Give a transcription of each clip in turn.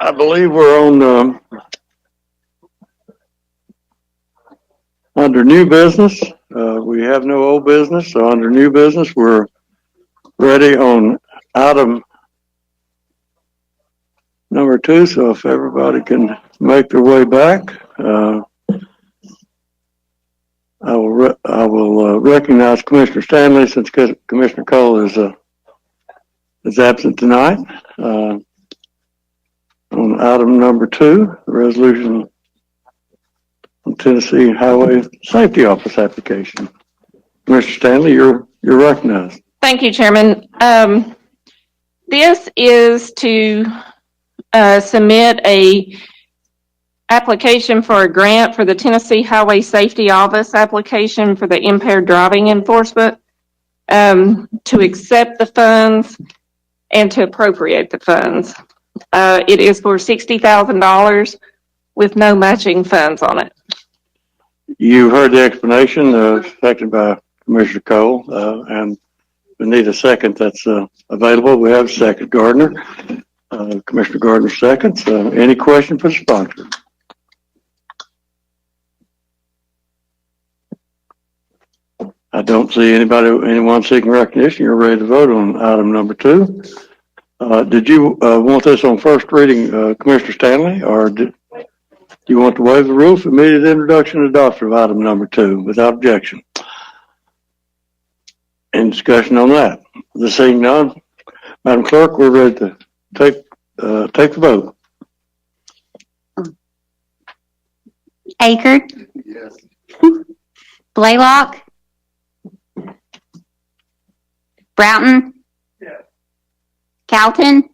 I believe we're on under new business. We have no old business, so under new business, we're ready on item number 2. So if everybody can make their way back, I will recognize Commissioner Stanley since Commissioner Cole is absent tonight. On item number 2, the resolution on Tennessee Highway Safety Office application. Commissioner Stanley, you're recognized. Thank you, Chairman. This is to submit a application for a grant for the Tennessee Highway Safety Office application for the impaired driving enforcement, to accept the funds and to appropriate the funds. It is for $60,000 with no matching funds on it. You heard the explanation, seconded by Commissioner Cole, and we need a second that's available. We have a second. Gardner. Commissioner Gardner seconds. Any question for the sponsor? I don't see anyone seeking recognition. You're ready to vote on item number 2. Did you want this on first reading, Commissioner Stanley, or do you want to waive the rule for immediate introduction and adoption of item number 2 without objection? Any discussion on that? Seeing none, Madam Clerk, we're ready to take the vote. Akert? Yes. Blaylock? Broughton? Yes. Calton?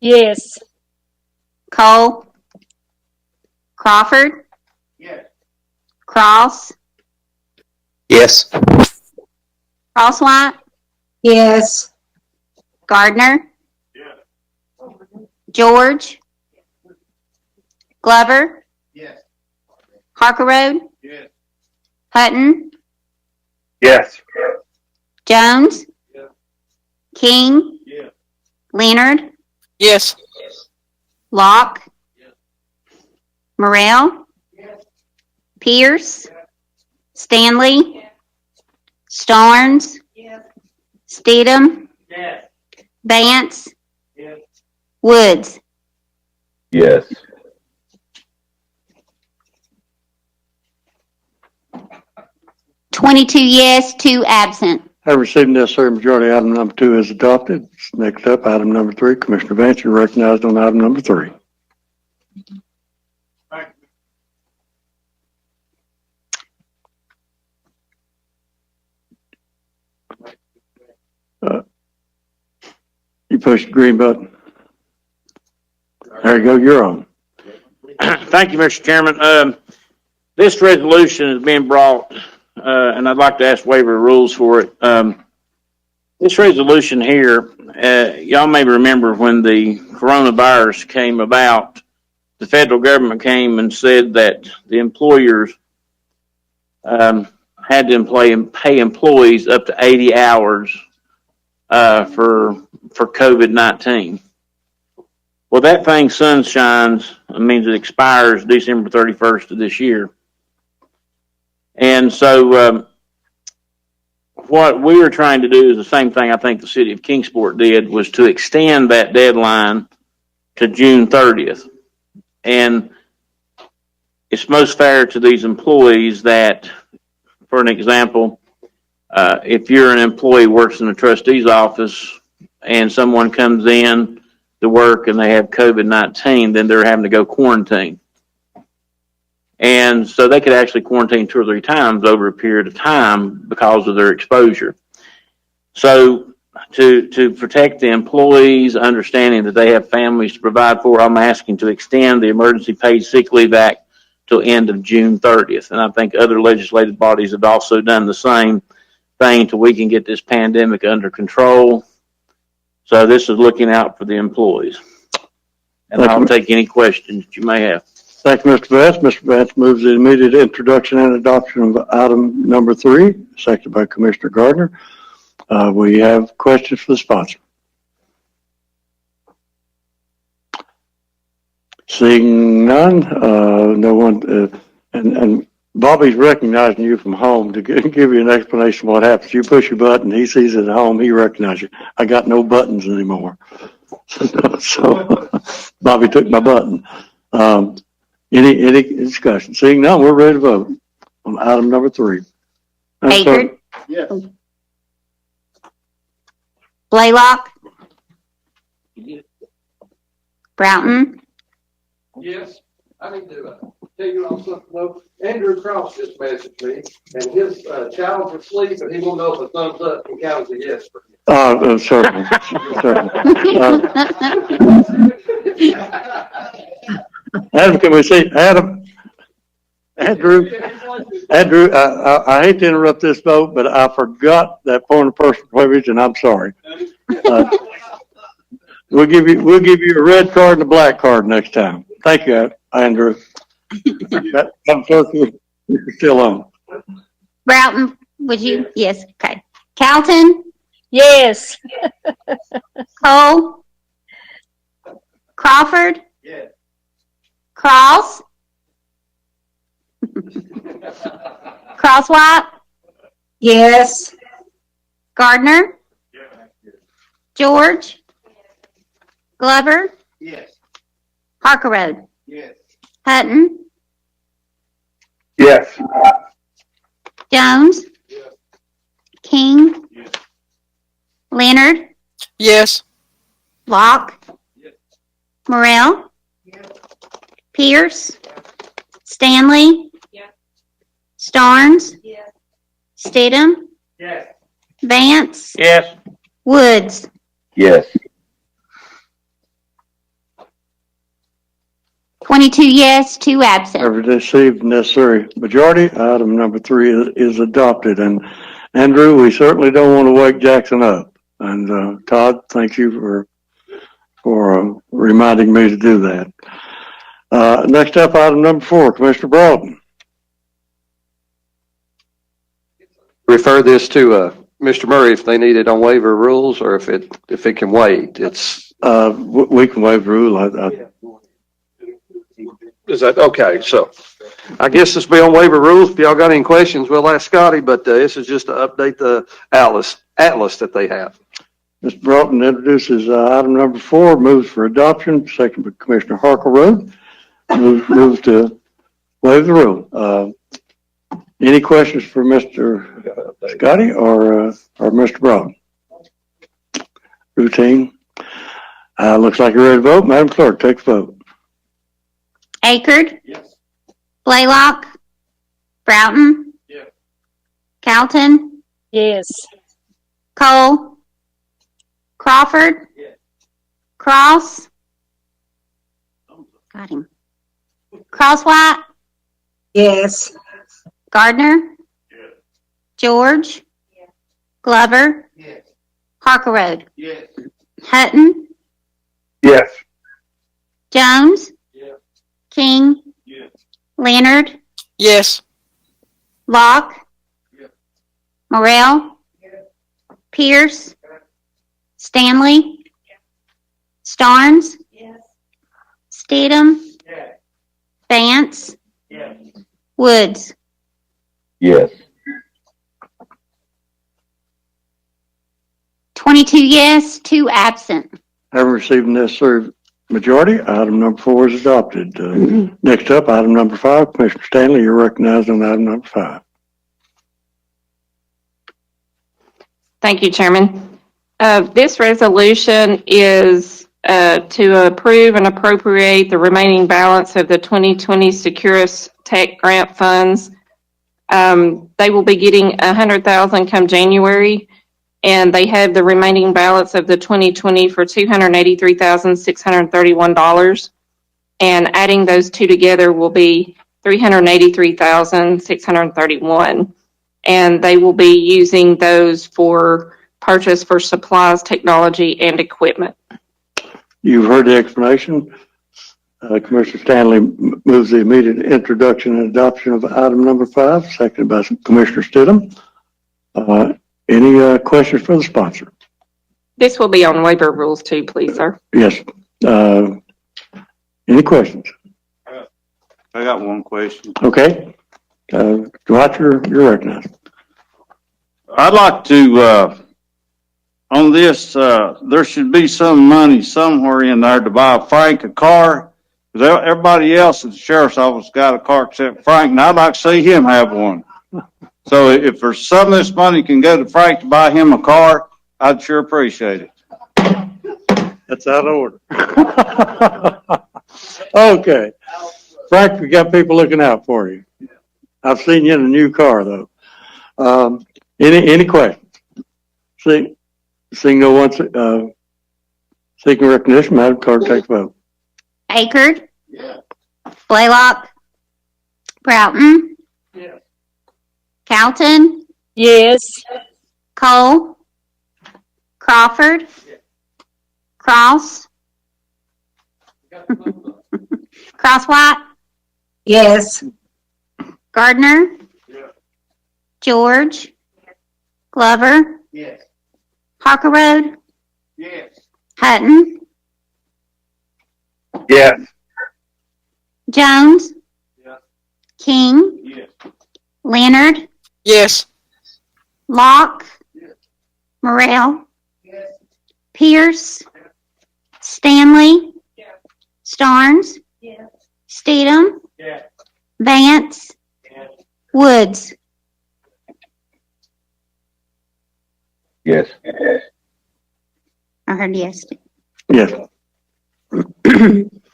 Yes. Cole? Crawford? Yes. Cross? Yes. Crosswhite? Yes. Gardner? Yes. George? Glover? Yes. Harker Road? Yes. Hutton? Yes. Jones? Yes. King? Yes. Leonard? Yes. Locke? Yes. Morrell? Yes. Pierce? Stanley? Starnes? Yes. Steedham? Yes. Vance? Yes. Woods? Yes. $22 yes, 2 absent. Having received the necessary majority, item number 2 is adopted. Next up, item number 3. Commissioner Vance, you're recognized on item number 3. You push the green button. There you go, you're on. Thank you, Mr. Chairman. This resolution is being brought, and I'd like to ask waiver of rules for it. This resolution here, y'all may remember when the coronavirus came about, the federal government came and said that the employers had to pay employees up to 80 hours for COVID-19. Well, that thing sunshines, means it expires December 31st of this year. And so what we were trying to do is the same thing I think the city of Kingsport did, was to extend that deadline to June 30th. And it's most fair to these employees that, for an example, if you're an employee who works in the trustee's office and someone comes in to work and they have COVID-19, then they're having to go quarantine. And so they could actually quarantine 2 or 3 times over a period of time because of their exposure. So to protect the employees, understanding that they have families to provide for, I'm asking to extend the emergency paid sick leave act till end of June 30th. And I think other legislative bodies have also done the same thing till we can get this pandemic under control. So this is looking out for the employees. And I'll take any questions that you may have. Thank you, Mr. Vance. Mr. Vance moves the immediate introduction and adoption of item number 3, seconded by Commissioner Gardner. We have questions for the sponsor. Seeing none, no one, and Bobby's recognizing you from home to give you an explanation of what happens. You push your button, he sees it at home, he recognizes you. I got no buttons anymore. So Bobby took my button. Any discussion? Seeing none, we're ready to vote on item number 3. Akers? Yes. Blaylock? Broughton? Yes, I need to tell you all something though. Andrew Cross just messaged me, and his child's asleep, and he will know if a thumbs up can count as a yes for him. Certainly. Adam, can we see, Adam? Andrew, I hate to interrupt this vote, but I forgot that point of personal privilege, and I'm sorry. We'll give you a red card and a black card next time. Thank you, Andrew. Madam Clerk, you're still on. Broughton, would you? Yes, okay. Calton? Yes. Cole? Crawford? Yes. Cross? Crosswhite? Yes. Gardner? George? Glover? Yes. Harker Road? Yes. Hutton? Yes. Jones? Yes. King? Yes. Leonard? Yes. Locke? Yes. Morrell? Pierce? Stanley? Yes. Starnes? Yes. Stidham? Yes. Vance? Yes. Woods? Yes. 22 yes, 2 absent. Have received necessary majority. Item number 3 is adopted. And Andrew, we certainly don't want to wake Jackson up. And Todd, thank you for reminding me to do that. Next up, item number 4, Commissioner Broughton. Refer this to Mr. Murray if they need it on waiver rules, or if it can wait. It's We can waive the rule. is that okay? So I guess this will be on waiver rules. If y'all got any questions, we'll ask Scotty. But this is just to update the atlas that they have. Mr. Broughton introduces item number 4, moves for adoption, second by Commissioner Harker Road. Move to waive the rule. Any questions for Mr. Scotty or Mr. Broughton? Routine. Looks like you're ready to vote. Madam Clerk, take the vote. Akers? Yes. Blaylock? Broughton? Yes. Calton? Yes. Cole? Crawford? Yes. Cross? Got him. Crosswhite? Yes. Gardner? Yes. George? Glover? Yes. Harker Road? Yes. Hutton? Yes. Jones? Yes. King? Yes. Leonard? Yes. Locke? Yes. Morrell? Pierce? Stanley? Starnes? Stidham? Yes. Vance? Yes. Woods? Yes. 22 yes, 2 absent. Having received the necessary majority, item number 4 is adopted. Next up, item number 5, Commissioner Stanley, you're recognized on item number 5. Thank you, Chairman. This resolution is to approve and appropriate the remaining balance of the 2020 Securus Tech Grant funds. They will be getting $100,000 come January, and they have the remaining balance of the 2020 for $283,631. And adding those two together will be $383,631. And they will be using those for purchase for supplies, technology, and equipment. You've heard the explanation. Commissioner Stanley moves the immediate introduction and adoption of item number 5, seconded by Commissioner Stidham. Any, questions for the sponsor? This will be on waiver rules too, please, sir. Yes. Any questions? I got one question. Okay. Dwight, you're recognized. I'd like to, on this, there should be some money somewhere in there to buy Frank a car. 'Cause everybody else at the sheriff's office got a car except Frank, and I'd like to see him have one. So if there's some of this money can go to Frank to buy him a car, I'd sure appreciate it. That's out of order. Okay. Frank, we got people looking out for you. I've seen you in a new car though. Any questions? Seeing no one, seeking recognition, Madam Clerk, take the vote. Akerd? Blaylock? Broughton? Calton? Yes. Cole? Crawford? Cross? Crosswhite? Yes. Gardner? George? Glover? Yes. Harker Road? Yes. Hutton? Yes. Jones? Yes. King? Yes. Leonard? Yes. Locke? Yes. Morrell? Yes. Pierce? Stanley? Yes. Starnes? Yes. Steedham? Yes. Vance? Yes. Woods? Yes. I heard yes. Yes.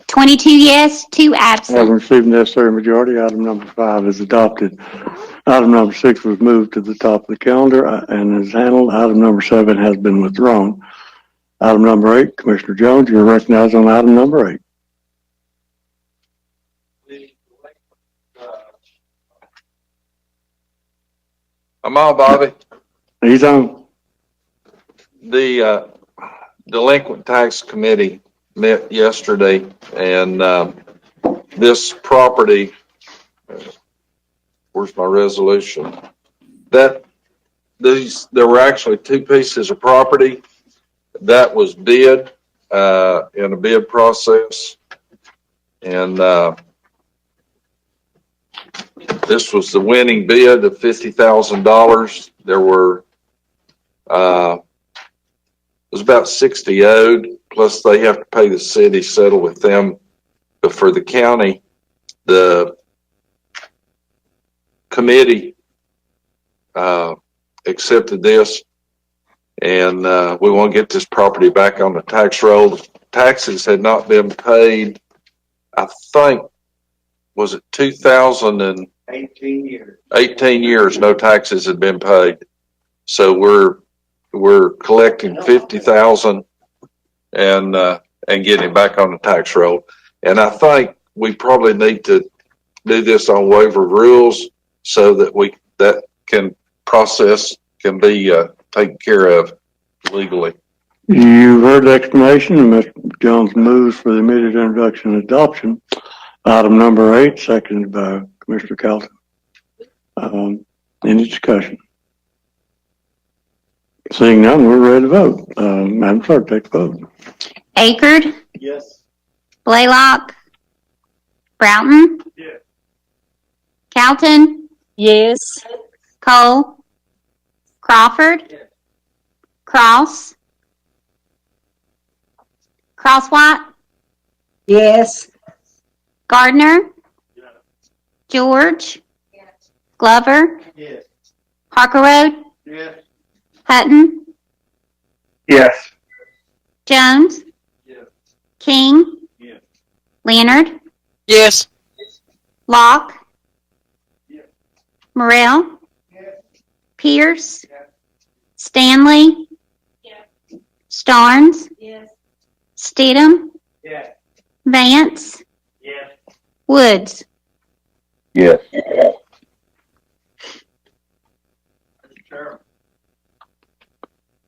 22 yes, 2 Having absent. received the necessary majority, item number 5 is adopted. Item number 6 was moved to the top of the calendar and is handled. Item number 7 has been withdrawn. Item number 8, Commissioner Jones, you're recognized on item number 8. I'm on, Bobby. He's on. The delinquent tax committee met yesterday, and this property, where's my resolution? There were actually 2 pieces of property that was bid in a bid process, and this was the winning bid of $50,000. There were it was about 60 owed, plus they have to pay the city, settle with them. But for the county, the committee accepted this, and we want to get this property back on the tax roll. Taxes had not been paid, I think, was it 2018 years? 18 years, no taxes had been paid. So we're collecting 50,000 and getting back on the tax roll. And I think we probably need to do this on waiver rules so that that process can be taken care of legally. You heard the explanation, and Mr. Jones moves for the immediate introduction and adoption. Item number 8, seconded by Commissioner Calton. Any discussion? Seeing none, we're ready to vote. Madam Clerk, take the vote. Akerd? Yes. Blaylock? Broughton? Yes. Calton? Yes. Cole? Crawford? Yes. Cross? Crosswhite? Yes. Gardner? Yes. George? Glover? Yes. Harker Road? Yes. Hutton? Yes. Jones? Yes. King? Yes. Leonard? Yes. Locke? Yes. Morrell? Yes. Pierce? Yes. Stanley? Starnes? Steedham? Yes. Vance? Yes. Woods? Yes. Mr. Chairman.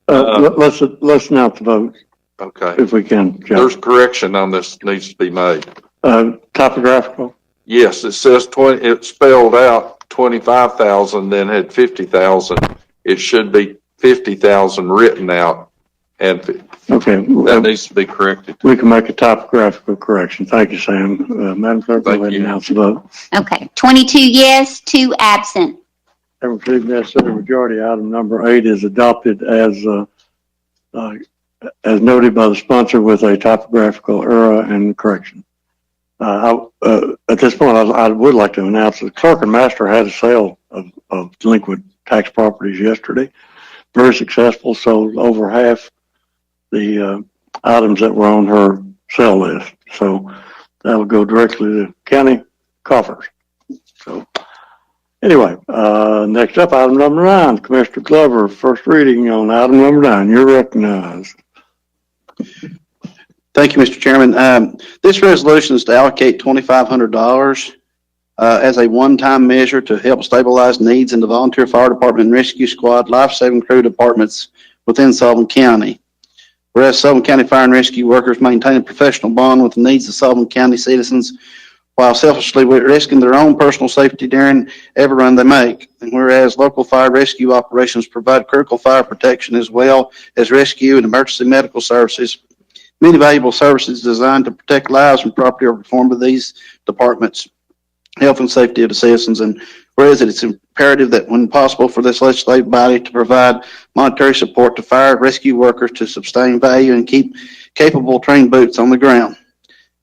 Let's announce the vote Okay. if we can, Joe. There's correction on this needs to be made. Topographical. Yes, it says it spelled out 25,000, then had 50,000. It should be 50,000 written out, and Okay, that needs to be corrected. we can make a typographical correction. Thank you, Sam. Madam Clerk, go Thank ahead and you. announce the vote. Okay, 22 yes, 2 absent. Having received necessary majority, item number 8 is adopted as noted by the sponsor with a typographical error and correction. At this point, I would like to announce that the clerk and master had a sale of delinquent tax properties yesterday. Very successful, sold over half the items that were on her sale list. So that'll go directly to county coffers. So anyway, next up, item number 9, Commissioner Glover, first reading on item number 9. You're recognized. Thank you, Mr. Chairman. This resolution is to allocate $2,500 as a one-time measure to help stabilize needs in the volunteer fire department and rescue squad, life-saving crew departments within Sullivan County. Whereas Sullivan County fire and rescue workers maintain a professional bond with the needs of Sullivan County citizens while selfishly risking their own personal safety during every run they make. And whereas local fire rescue operations provide critical fire protection as well as rescue and emergency medical services, many valuable services designed to protect lives and property are performed by these departments, health and safety of the citizens. And whereas it's imperative that when possible for this legislative body to provide monetary support to fire rescue workers to sustain value and keep capable trained boots on the ground.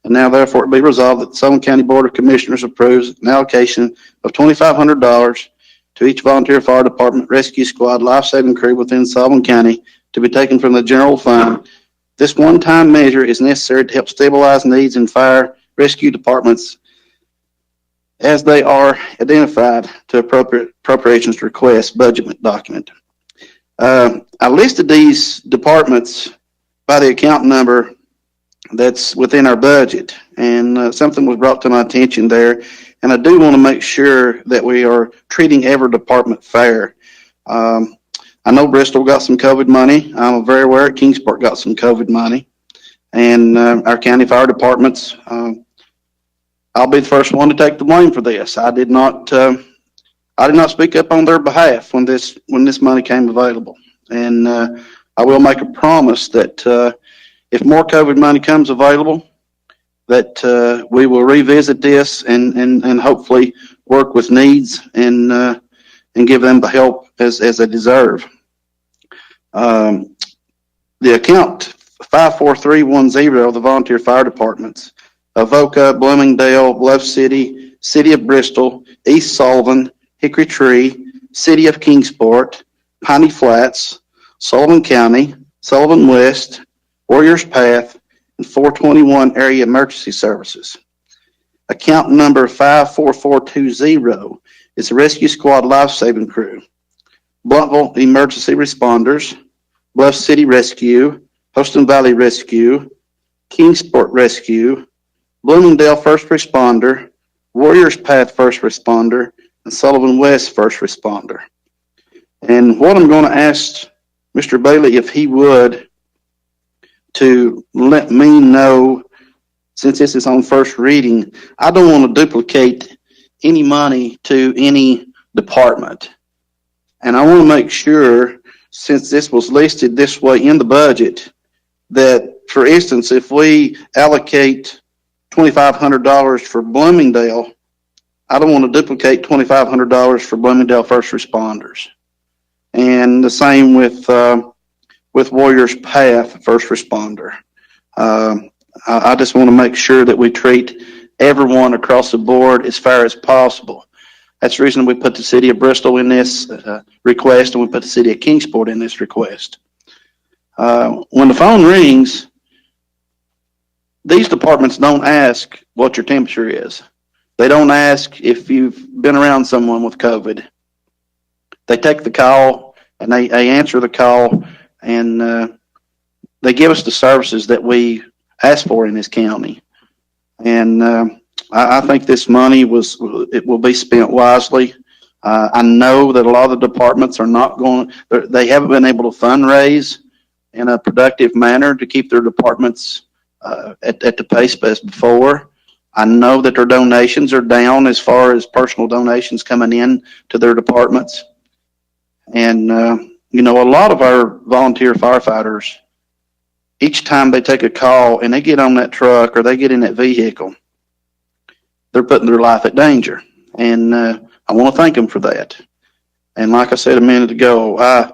And now therefore it be resolved that the Sullivan County Board of Commissioners approves an allocation of $2,500 to each volunteer fire department, rescue squad, life-saving crew within Sullivan County to be taken from the general fund. This one-time measure is necessary to help stabilize needs in fire rescue departments as they are identified to appropriations request budget document. I listed these departments by the account number that's within our budget, and something was brought to my attention there, and I do want to make sure that we are treating every department fair. I know Bristol got some COVID money. I'm very aware Kingsport got some COVID money, and our county fire departments. I'll be the first one to take the blame for this. I did not speak up on their behalf when this money came available, and I will make a promise that if more COVID money comes available, that we will revisit this and hopefully work with needs and give them the help as they deserve. The account 54310 of the volunteer fire departments, Avoca, Bloomingdale, Bluff City, City of Bristol, East Sullivan, Hickory Tree, City of Kingsport, Piney Flats, Sullivan County, Sullivan West, Warriors Path, and 421 Area Emergency Services. Account number 54420 is the Rescue Squad Life-Saving Crew, Bluffville Emergency Responders, Bluff City Rescue, Houston Valley Rescue, Kingsport Rescue, Bloomingdale First Responder, Warriors Path First Responder, and Sullivan West First Responder. And what I'm going to ask Mr. Bailey, if he would, to let me know, since this is on first reading, I don't want to duplicate any money to any department. And I want to make sure, since this was listed this way in the budget, that, for instance, if we allocate $2,500 for Bloomingdale, I don't want to duplicate $2,500 for Bloomingdale First Responders. And the same with Warriors Path First Responder. I just want to make sure that we treat everyone across the board as fair as possible. That's the reason we put the City of Bristol in this request, and we put the City of Kingsport in this request. When the phone rings, these departments don't ask what your temperature is. They don't ask if you've been around someone with COVID. They take the call and they answer the call, and they give us the services that we ask for in this county. And I think this money will be spent wisely. I know that a lot of the departments are not going, they haven't been able to fundraise in a productive manner to keep their departments at the pace as before. I know that their donations are down as far as personal donations coming in to their departments. And you know, a lot of our volunteer firefighters, each time they take a call and they get on that truck or they get in that vehicle, they're putting their life at danger. And I want to thank them for that. And like I said a minute ago,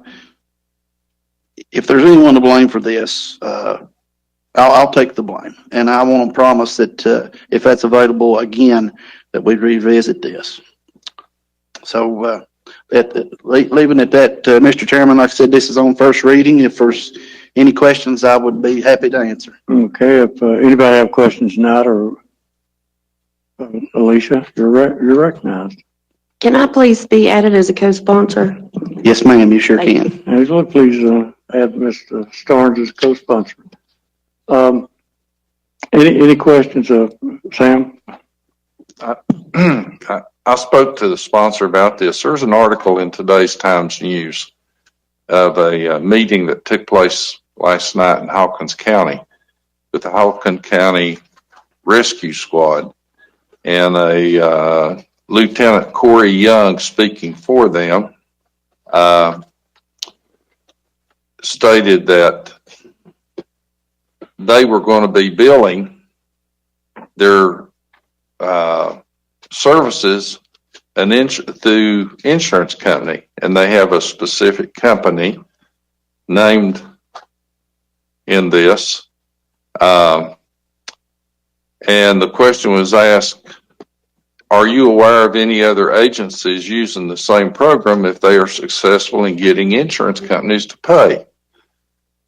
if there's anyone to blame for this, I'll take the blame. And I want to promise that if that's available again, that we revisit this. So leaving it at that, Mr. Chairman, like I said, this is on first reading. If there's any questions, I would be happy to answer. Okay, if anybody have questions tonight, or Alicia, you're recognized. Can I please be added as a co-sponsor? Yes, ma'am, you sure Thank can. Angela, please add Mr. Starnes as co-sponsor. Any questions, Sam? I spoke to the sponsor about this. There's an article in today's Times News of a meeting that took place last night in Hawkins County with the Hawkins County Rescue Squad, and a Lieutenant Corey Young, speaking for them, stated that they were going to be billing their services through insurance company, and they have a specific company named in this. And the question was asked, are you aware of any other agencies using the same program if they are successful in getting insurance companies to pay?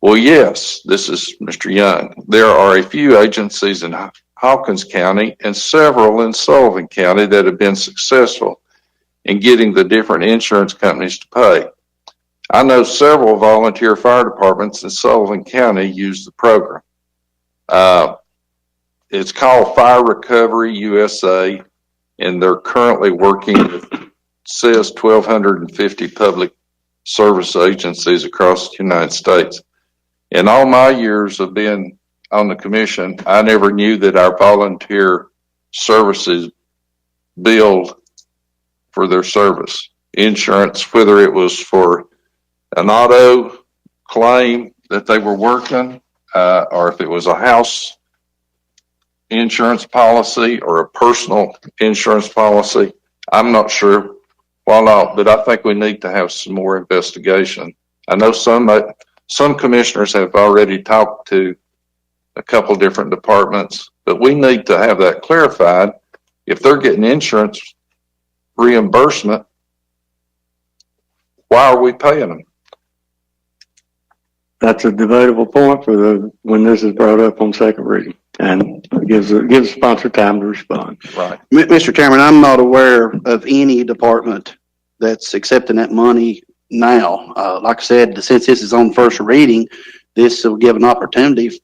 Well, yes, this is Mr. Young. There are a few agencies in Hawkins County and several in Sullivan County that have been successful in getting the different insurance companies to pay. I know several volunteer fire departments in Sullivan County use the program. It's called Fire Recovery USA, and they're currently working with, says, 1,250 public service agencies across the United States. In all my years of being on the commission, I never knew that our volunteer services billed for their service insurance, whether it was for an auto claim that they were working, or if it was a house insurance policy or a personal insurance policy. I'm not sure why not, but I think we need to have some more investigation. I know some commissioners have already talked to a couple different departments, but we need to have that clarified. If they're getting insurance reimbursement, why are we paying them? That's a debatable point when this is brought up on second reading, and gives the sponsor time to respond. Right. Mr. Chairman, I'm not aware of any department that's accepting that money now. Like I said, since this is on first reading, this will give an opportunity,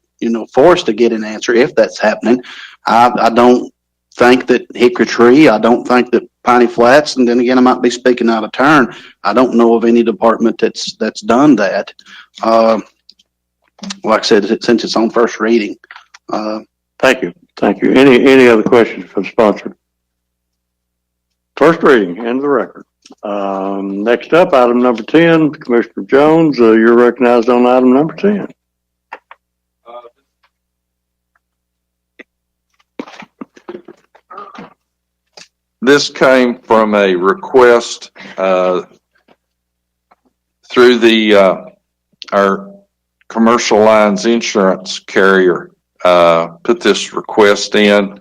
for us to get an answer if that's happening. I don't think that Hickory Tree, I don't think that Piney Flats, and then again, I might be speaking out of turn. I don't know of any department that's done that. Like I said, since it's on first reading. Thank you. Any other questions for the sponsor? First reading, end of the record. Next up, item number 10, Commissioner Jones, you're recognized on item number 10. This came from a request through our commercial lines insurance carrier. Put this request in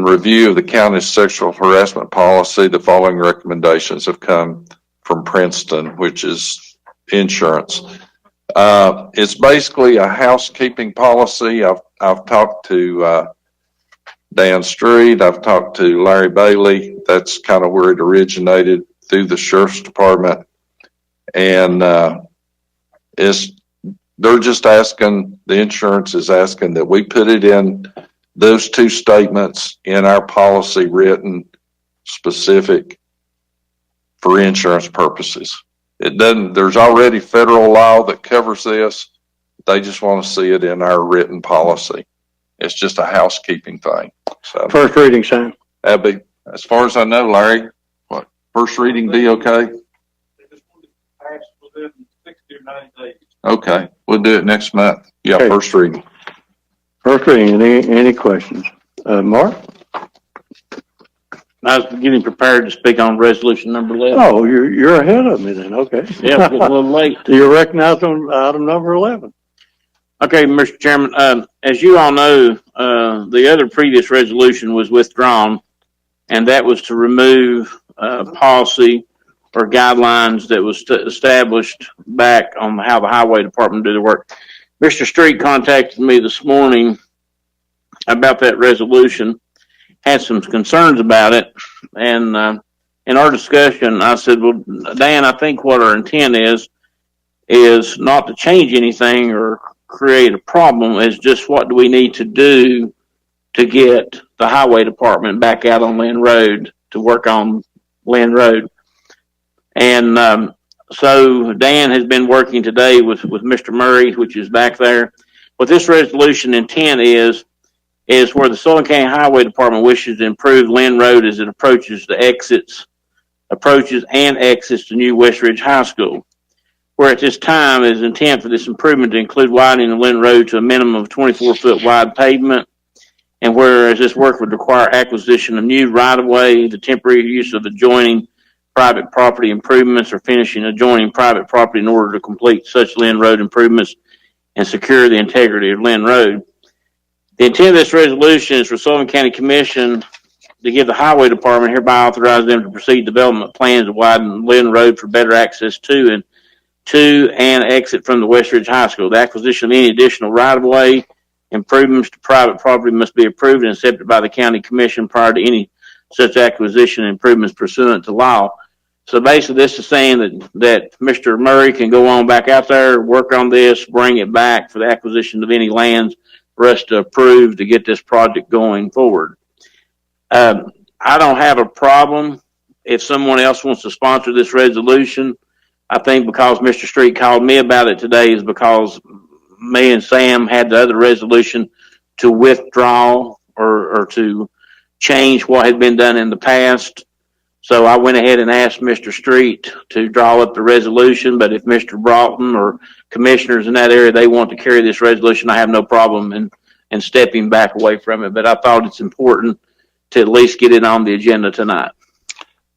review of the county's sexual harassment policy. The following recommendations have come from Princeton, which is insurance. It's basically a housekeeping policy. I've talked to Dan Street. I've talked to Larry Bailey. That's kind of where it originated, through the sheriff's department. And they're just asking, the insurance is asking that we put it in those two statements in our policy, written specific for insurance purposes. There's already federal law that covers this. They just want to see it in our written policy. It's just a housekeeping thing. So First reading, Sam. that'd be, as far as I know, Larry, first reading be okay? They just wanted to pass within Okay, we'll do it next month. Yeah, Okay. first reading. First reading, any questions? Mark? I was getting prepared to speak on resolution number 11. Oh, you're ahead of me then, okay. Yeah, it's getting a little late. You're recognized on item number 11. Okay, Mr. Chairman, as you all know, the other previous resolution was withdrawn, and that was to remove, policy or guidelines that was established back on how the highway department did their work. Mr. Street contacted me this morning about that resolution, had some concerns about it, and, in our discussion, I said, well, Dan, I think what our intent is not to change anything or create a problem. It's just what do we need to do to get the highway department back out on Lynn Road to work on Lynn Road. And so Dan has been working today with Mr. Murray, which is back there. What this resolution intent is where the Sullivan County Highway Department wishes to improve Lynn Road as it approaches and exits to new West Ridge High School. Where at this time it is intent for this improvement to include widening the Lynn Road to a minimum of 24-foot wide pavement, and whereas this work would require acquisition of new right-of-way, the temporary use of adjoining private property improvements, or finishing adjoining private property in order to complete such Lynn Road improvements and secure the integrity of Lynn Road. The intent of this resolution is for Sullivan County Commission to give the Highway Department hereby authorize them to proceed development plans to widen Lynn Road for better access to and exit from the West Ridge High School. The acquisition of any additional right-of-way improvements to private property must be approved and accepted by the county commission prior to any such acquisition and improvements pursuant to law. So basically, this is saying that Mr. Murray can go on back out there, work on this, bring it back for the acquisition of any lands for us to approve to get this project going forward. I don't have a problem if someone else wants to sponsor this resolution. I think because Mr. Street called me about it today is because me and Sam had the other resolution to withdraw or to change what had been done in the past. So I went ahead and asked Mr. Street to draw up the resolution, but if Mr. Broughton or commissioners in that area, they want to carry this resolution, I have no problem in stepping back away from it. But I thought it's important to at least get it on the agenda tonight.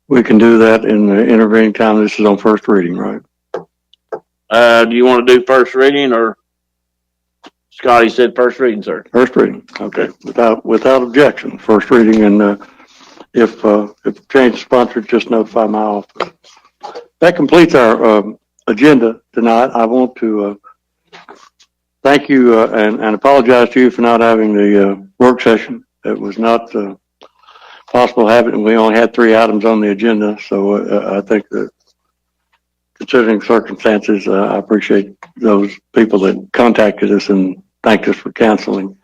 We can do that in the intervening time. This is on first reading, right? Do you want to do first reading, or Scotty said first reading, sir? First reading, okay. Without objection, first reading, and if change is sponsored, just notify my office. That completes our agenda tonight. I want to thank you and apologize to you for not having the work session. It was not possible to have it, and we only had 3 items on the agenda. So I think that considering circumstances, I appreciate those people that contacted us and thanked us for canceling.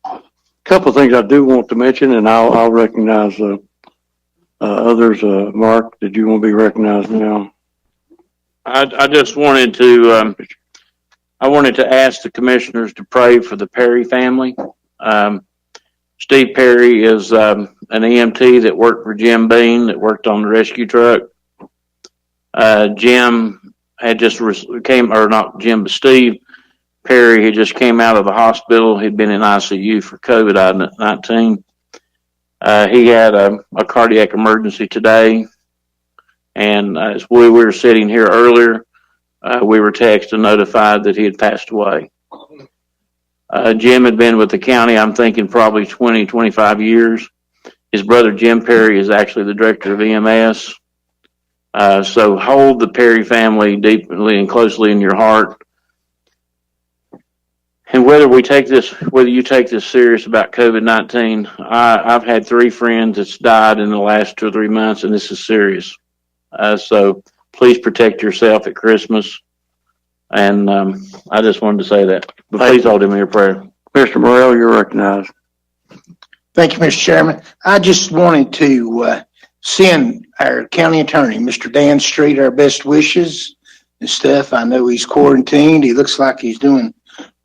A couple of things I do want to mention, and I'll recognize others. Mark, did you want to be recognized now? I just wanted to ask the commissioners to pray for the Perry family. Steve Perry is an EMT that worked for Jim Bean, that worked on the rescue truck. Jim had just Steve Perry had just came out of the hospital. He'd been in ICU for COVID-19. He had a cardiac emergency today. And as we were sitting here earlier, we were texted and notified that he had passed away. Jim had been with the county, I'm thinking probably 20, 25 years. His brother Jim Perry is actually the director of EMS. So hold the Perry family deeply and closely in your heart. And whether you take this serious about COVID-19, I've had 3 friends that's died in the last 2 or 3 months, and this is serious. So please protect yourself at Christmas. And I just wanted to say that. But please hold him in your prayer. Mr. Morrell, you're recognized. Thank you, Mr. Chairman. I just wanted to send our county attorney, Mr. Dan Street, our best wishes and stuff. I know he's quarantined. He looks like he's doing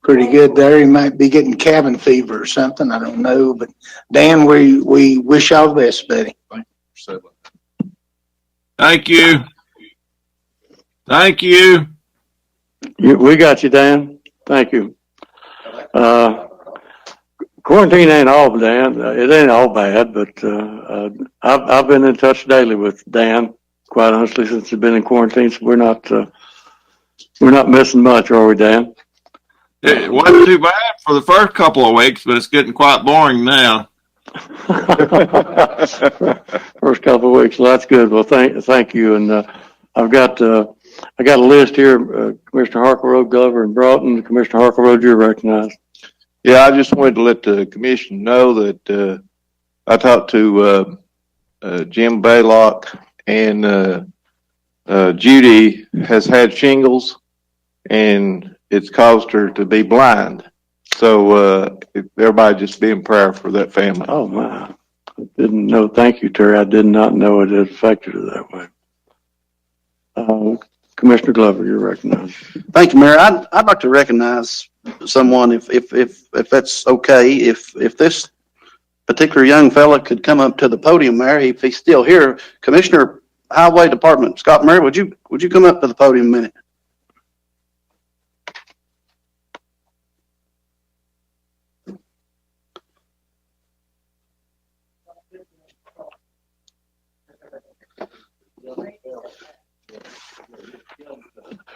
pretty good there. He might be getting cabin fever or something. I don't know. But Dan, we wish all the best, buddy. Thank you. Thank you. We got you, Dan. Thank you. Quarantine ain't all, Dan. It ain't all bad, but, I've been in touch daily with Dan, quite honestly, since he's been in quarantine. So we're not missing much, are we, Dan? It wasn't too bad for the first couple of weeks, but it's getting quite boring now. First couple of weeks. Well, that's good. Well, thank you. And, I got a list here, Commissioner Harkleroad, Glover, and Broughton. Commissioner Harkleroad, you're recognized. Yeah, I just wanted to let the commission know that, I talked to, Jim Baylock, and, Judy has had shingles and it's caused her to be blind. So, everybody just be in prayer for that family. Oh, my. I didn't know. Thank you, Terry. I did not know it had affected her that way. Commissioner Glover, you're recognized. Thank you, Mayor. I'd like to recognize someone, if that's okay, if this particular young fella could come up to the podium, Mayor, if he's still here. Commissioner, Highway Department, Scott Murray, would you come up to the podium a minute?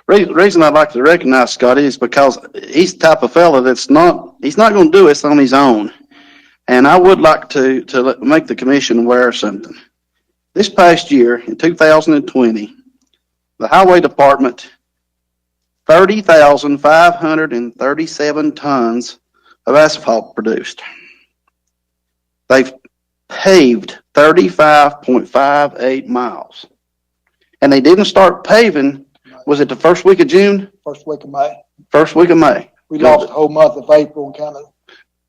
Reason I'd like to recognize Scotty is because he's the type of fella he's not going to do this on his own. And I would like to make the commission aware of something. This past year, in 2020, the Highway Department, 30,537 tons of asphalt produced. They've paved 35.58 miles. And they didn't start paving, was it the first week of June? First week of May. First week of May. We lost the whole month of April and kind of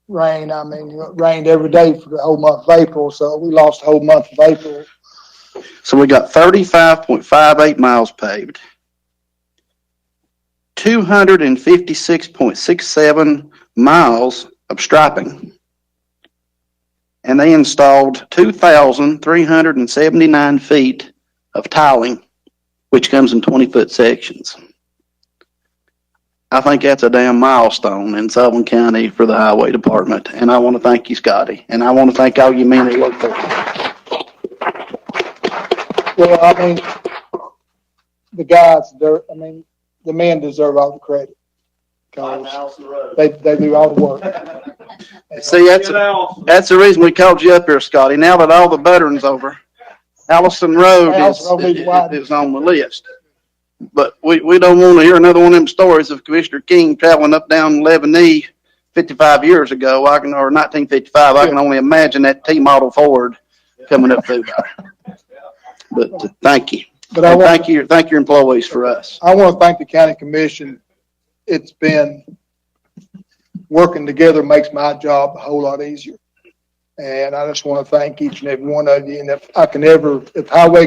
rain. I mean, it rained every day for the whole month of April, so we lost the whole month of April. So we got 35.58 miles paved, 256.67 miles of striping, and they installed 2,379 feet of tiling, which comes in 20-foot sections. I think that's a damn milestone in Sullivan County for the Highway Department, and I want to thank you, Scotty, and I want to thank all you men that work for you. Well, I mean, the guys, the men deserve all the credit. Because they do all the work. See, that's the reason we called you up here, Scotty. Now that all the veterans over, Allison Road is on the list. But we don't want to hear another one of them stories of Commissioner King traveling up down 11E 55 years ago, or 1955. I can only imagine that T-model Ford coming up through there. But thank you. But thank your employees for us. I want to thank the county commission. It's been working together makes my job a whole lot easier. And I just want to thank each and every one of you. And if Highway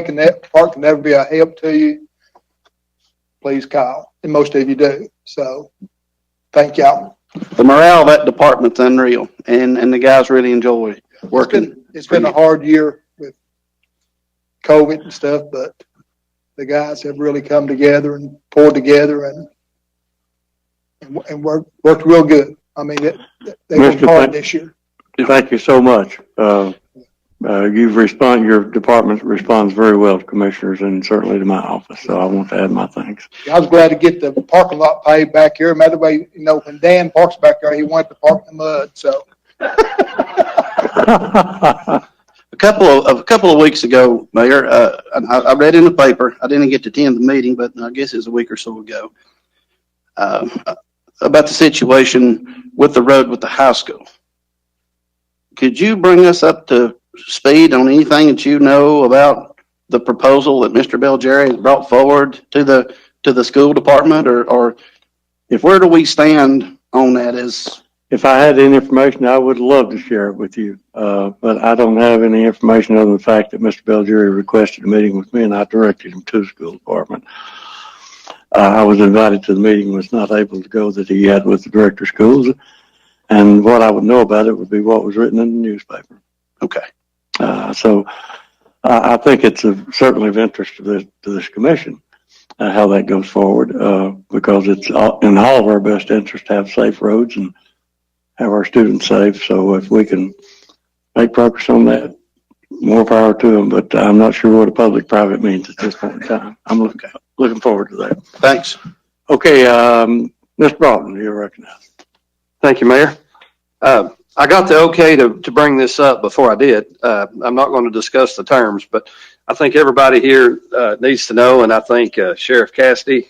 Park can ever be a help to you, please call. And most of you do. So thank y'all. The morale of that department's unreal. And the guys really enjoy working. It's been a hard year with COVID and stuff, but the guys have really come together and pulled together and worked real good. I mean, they worked hard this year. Thank you so much. Your department responds very well to commissioners and certainly to my office. So I want to add my thanks. I was glad to get the parking lot paved back here. By the way, when Dan parks back there, he wanted to park in the mud. So a couple of weeks ago, Mayor, I read in the paper. I didn't get to attend the meeting, but I guess it was a week or so ago. About the situation with the road with the high school. Could you bring us up to speed on anything that you know about the proposal that Mr. Belgeri has brought forward to the school department, or where do we stand on that? If I had any information, I would love to share it with you. But I don't have any information other than the fact that Mr. Belgeri requested a meeting with me and I directed him to the school department. I was invited to the meeting, was not able to go, that he had with the director of schools. And what I would know about it would be what was written in the newspaper. Okay. So I think it's certainly of interest to this commission. how that goes forward, because it's in all of our best interest to have safe roads and have our students safe. So if we can make progress on that, more power to them, but I'm not sure what a public-private means at this point in time. I'm looking forward to that. Thanks. Okay, Mr. Broughton, you're recognized. Thank you, Mayor. I got the okay to bring this up before I did. I'm not going to discuss the terms, but I think everybody here needs to know, and I think Sheriff Cassidy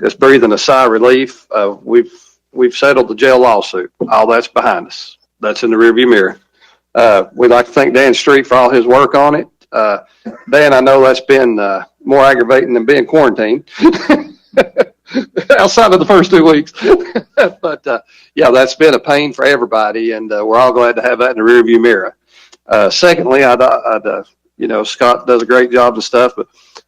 is breathing a sigh of relief. We've settled the jail lawsuit. All that's behind us. That's in the rearview mirror. We'd like to thank Dan Street for all his work on it. Dan, I know that's been more aggravating than being quarantined. Outside of the first 2 weeks. But yeah, that's been a pain for everybody, and we're all glad to have that in the rearview mirror. Secondly, Scott does a great job and stuff, but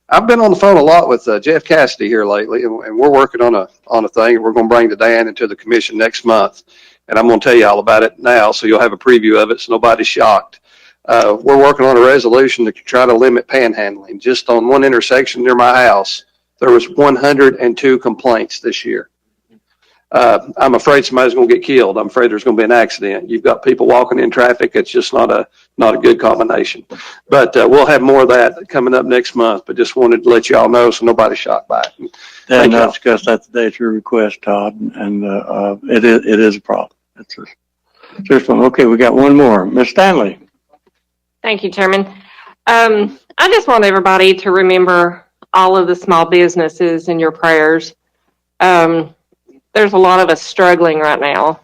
I've been on the phone a lot with Jeff Cassidy here lately, and we're working on a thing we're going to bring to Dan and to the commission next month. And I'm going to tell you all about it now, so you'll have a preview of it, so nobody's shocked. We're working on a resolution to try to limit panhandling. Just on one intersection near my house, there was 102 complaints this year. I'm afraid somebody's going to get killed. I'm afraid there's going to be an accident. You've got people walking in traffic. It's just not a good combination. But we'll have more of that coming up next month. But just wanted to let you all know so nobody's shocked by it. And I discussed that today at your request, Todd, and it is a problem. It's just fun. Okay, we got one more. Ms. Stanley. Thank you, Chairman. I just want everybody to remember all of the small businesses in your prayers. There's a lot of us struggling right now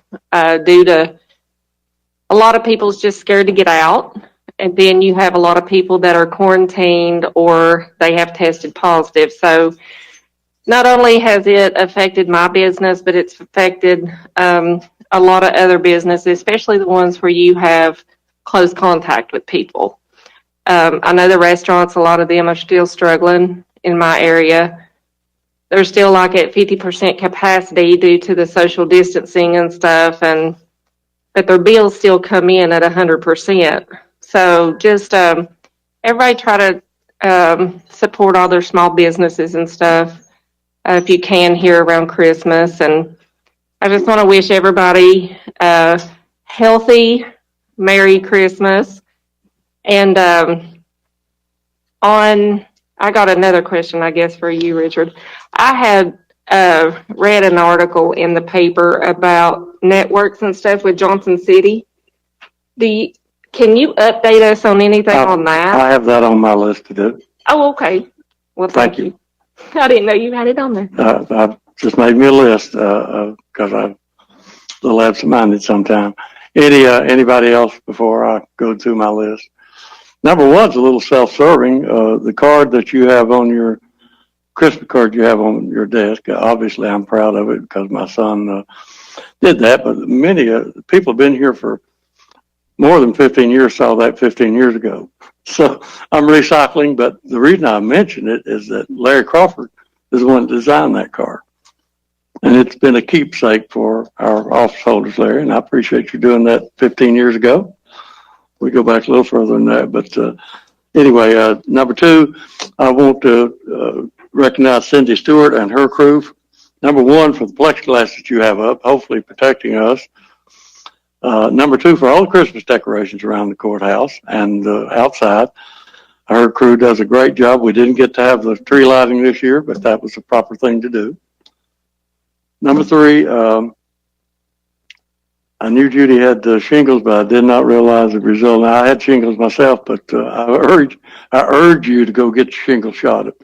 due to a lot of people's just scared to get out. And then you have a lot of people that are quarantined or they have tested positive. So not only has it affected my business, but it's affected a lot of other businesses, especially the ones where you have close contact with people. I know the restaurants, a lot of them are still struggling in my area. They're still like at 50% capacity due to the social distancing and stuff, but their bills still come in at 100%. So just everybody try to support all their small businesses and stuff if you can here around Christmas. And I just want to wish everybody a healthy, Merry Christmas. And I got another question, I guess, for you, Richard. I had read an article in the paper about networks and stuff with Johnson City. Can you update us on anything on that? I have that on my list to do. Oh, okay. Well, thank you. I didn't know you had it on there. I've just made me a list because I'm a little absent-minded sometimes. Anybody else before I go through my list? Number one's a little self-serving. The card that you have on your Christmas card you have on your desk. Obviously, I'm proud of it because my son did that. But many people have been here for more than 15 years. Saw that 15 years ago. So I'm recycling. But the reason I mention it is that Larry Crawford is the one that designed that card, and it's been a keepsake for our office holders, Larry. And I appreciate you doing that 15 years ago. We go back a little further than that, but anyway, number two, I want to recognize Cindy Stewart and her crew. Number one, for the plexiglass that you have up, hopefully protecting us. Number two, for all the Christmas decorations around the courthouse and outside. Her crew does a great job. We didn't get to have the tree lighting this year, but that was the proper thing to do. Number three, I knew Judy had shingles, but I did not realize the result. Now, I had shingles myself, but I urge you to go get your shingles shot. If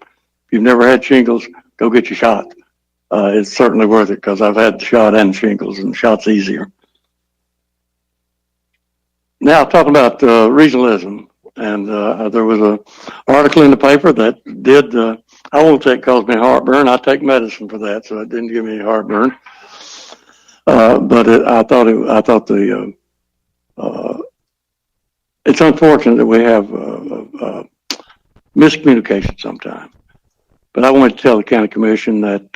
you've never had shingles, go get your shot. It's certainly worth it because I've had the shot and shingles, and the shot's easier. Now, talking about regionalism, and there was an article in the paper that did, I won't say it caused me heartburn. I take medicine for that, so it didn't give me heartburn. But I thought it's unfortunate that we have miscommunication sometimes. But I wanted to tell the county commission that,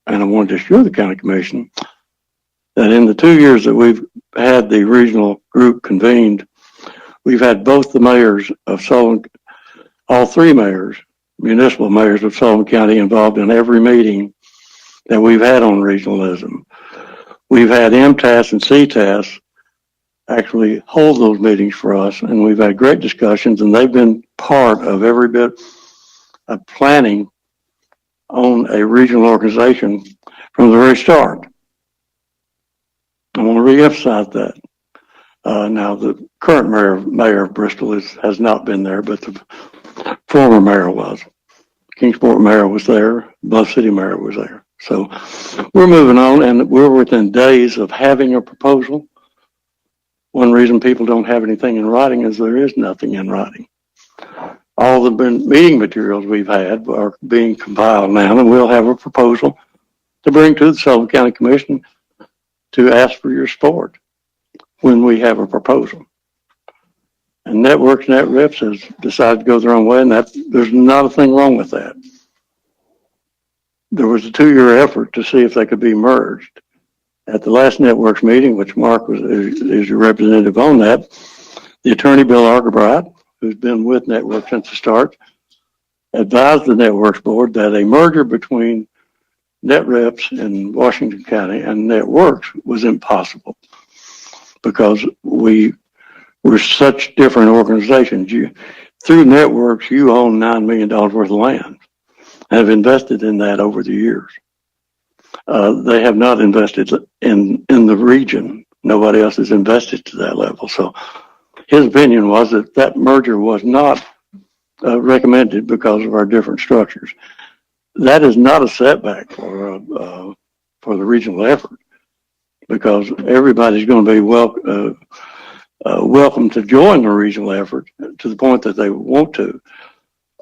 and I wanted to assure the county commission that in the 2 years that we've had the regional group convened, we've had both the mayors of Sullivan, all three mayors municipal mayors of Sullivan County involved in every meeting that we've had on regionalism. We've had MTAS and CTAS actually hold those meetings for us, and we've had great discussions, and they've been part of every bit of planning on a regional organization from the very start. I want to reemphasize that. Now, the current mayor of Bristol has not been there, but the former mayor was. Kingsport mayor was there. Bluff City mayor was there. So we're moving on, and we're within days of having a proposal. One reason people don't have anything in writing is there is nothing in writing. All the meeting materials we've had are being compiled now, and we'll have a proposal to bring to the Sullivan County Commission to ask for your support when we have a proposal. And Networks, NetReps has decided to go their own way, and there's not a thing wrong with that. There was a 2-year effort to see if they could be merged. At the last Networks meeting, which Mark is your representative on that, the attorney Bill Argerbright, who's been with Networks since the start, advised the Networks board that a merger between NetReps in Washington County and Networks was impossible because we're such different organizations. Through Networks, you own $9 million worth of land and have invested in that over the years. They have not invested in the region. Nobody else has invested to that level. So his opinion was that merger was not recommended because of our different structures. That is not a setback for the regional effort because everybody's going to be welcome to join the regional effort to the point that they want to.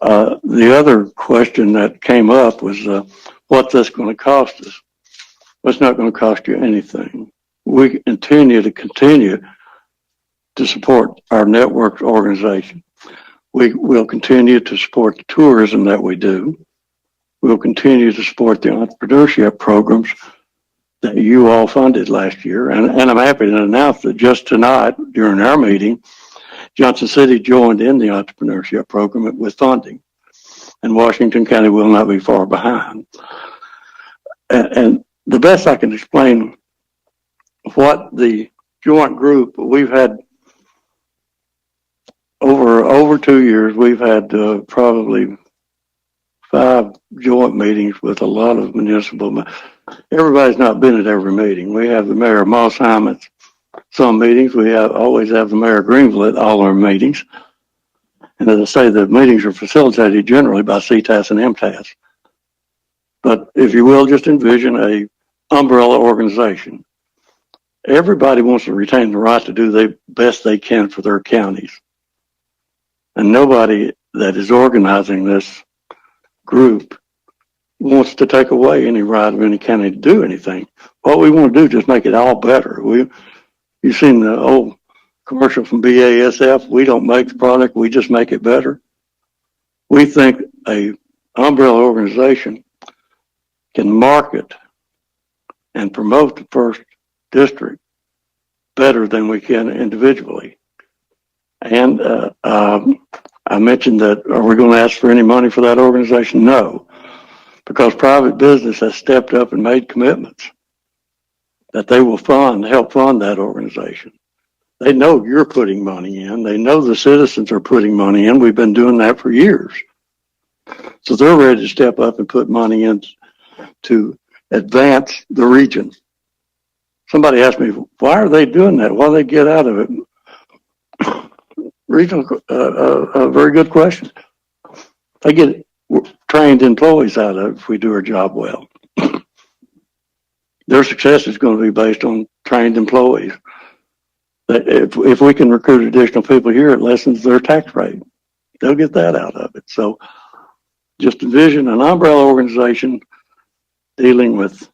The other question that came up was what's this going to cost us? Well, it's not going to cost you anything. We continue to support our network organization. We will continue to support the tourism that we do. We'll continue to support the entrepreneurship programs that you all funded last year. And I'm happy to announce that just tonight during our meeting, Johnson City joined in the entrepreneurship program with funding. And Washington County will not be far behind. And the best I can explain what the joint group, we've had over 2 years, we've had probably 5 joint meetings with a lot of municipal. Everybody's not been at every meeting. We have the mayor of Mossheim at some meetings. We always have the mayor of Greenville at all our meetings. And as I say, the meetings are facilitated generally by CTAS and MTAS. But if you will, just envision a umbrella organization. Everybody wants to retain the right to do the best they can for their counties. And nobody that is organizing this group wants to take away any right of any county to do anything. What we want to do is just make it all better. You've seen the old commercial from BASF. We don't make the product, we just make it better. We think a umbrella organization can market and promote the first district better than we can individually. And I mentioned that, are we going to ask for any money for that organization? No, because private business has stepped up and made commitments that they will help fund that organization. They know you're putting money in. They know the citizens are putting money in. We've been doing that for years. So they're ready to step up and put money in to advance the region. Somebody asked me, why are they doing that? What do they get out of it? Regional, a very good question. They get trained employees out of it if we do our job well. Their success is going to be based on trained employees. If we can recruit additional people here, it lessens their tax rate. They'll get that out of it. So just envision an umbrella organization dealing with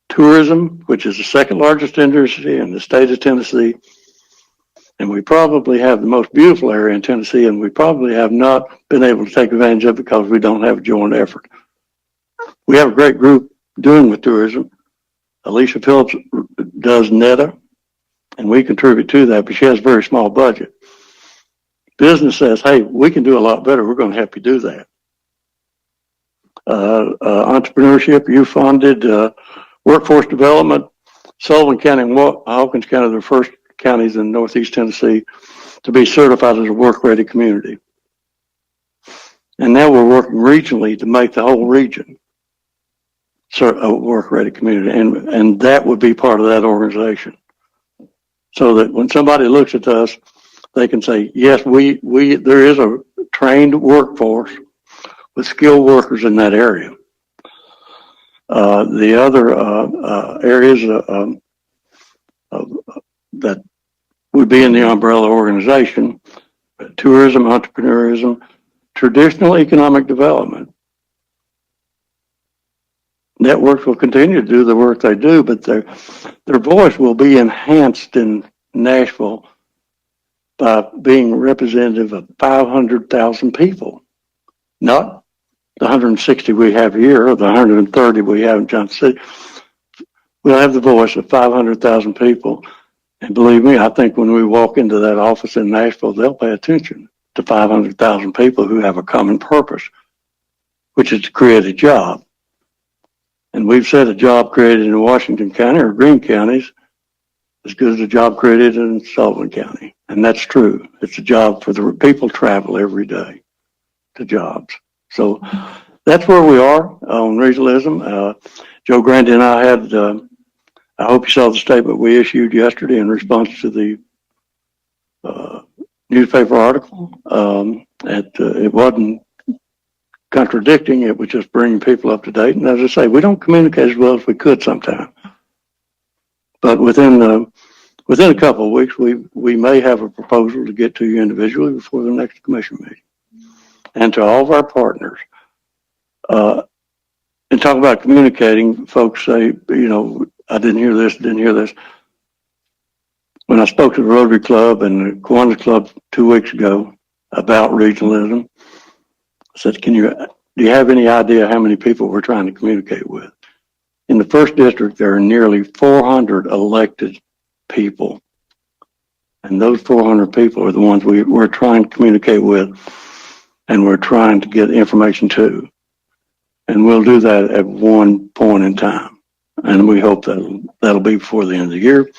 tourism, which is the second largest industry in the state of Tennessee. And we probably have the most beautiful area in Tennessee, and we probably have not been able to take advantage of it because we don't have a joint effort. We have a great group doing with tourism. Alicia Phillips does NETA, and we contribute to that, but she has a very small budget. Business says, hey, we can do a lot better. We're going to help you do that. entrepreneurship, youth funded, workforce development. Sullivan County and Hawkins County are the first counties in Northeast Tennessee to be certified as a work-ready community. And now we're working regionally to make the whole region a work-ready community. And that would be part of that organization. So that when somebody looks at us, they can say, yes, there is a trained workforce with skilled workers in that area. The other areas that would be in the umbrella organization: tourism, entrepreneurism, traditional economic development. Networks will continue to do the work they do, but their voice will be enhanced in Nashville by being representative of 500,000 people, not the 160 we have here or the 130 we have in Johnson City. We'll have the voice of 500,000 people. And believe me, I think when we walk into that office in Nashville, they'll pay attention to 500,000 people who have a common purpose, which is to create a job. And we've said a job created in Washington County or Greene counties as good as a job created in Sullivan County. And that's true. It's a job for the people travel every day to jobs. So that's where we are on regionalism. Joe Grandy and I had, I hope you saw the statement we issued yesterday in response to the newspaper article. It wasn't contradicting, it was just bringing people up to date. And as I say, we don't communicate as well as we could sometimes. But within a couple of weeks, we may have a proposal to get to you individually before the next commission meeting. And to all of our partners, and talk about communicating, folks say, I didn't hear this. When I spoke to the Rotary Club and the Kiwanis Club 2 weeks ago about regionalism, I said, do you have any idea how many people we're trying to communicate with? In the first district, there are nearly 400 elected people. And those 400 people are the ones we're trying to communicate with and we're trying to get information to. And we'll do that at one point in time. And we hope that'll be before the end of the year.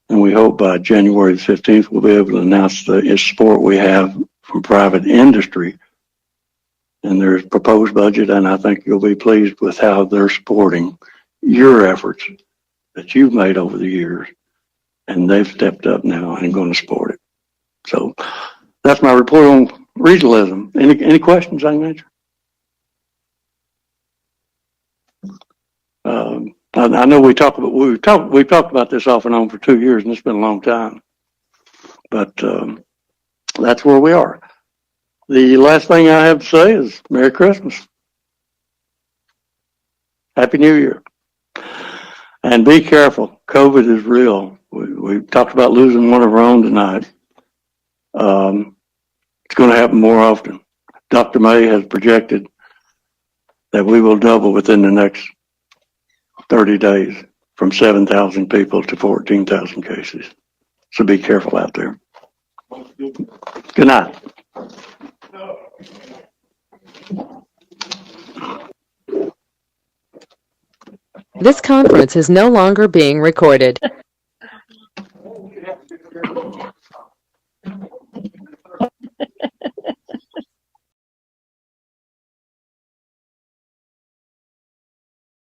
And we hope by January the 15th, we'll be able to announce the support we have from private industry. And there's proposed budget, and I think you'll be pleased with how they're supporting your efforts that you've made over the years. And they've stepped up now and going to support it. So that's my report on regionalism. Any questions I can answer? I know we've talked about this off and on for 2 years, and it's been a long time. But that's where we are. The last thing I have to say is Merry Christmas. Happy New Year. And be careful. COVID is real. We talked about losing one of our own tonight. It's going to happen more often. Dr. May has projected that we will double within the next 30 days from 7,000 people to 14,000 cases. So be careful out there. Good night. This conference is no longer being recorded.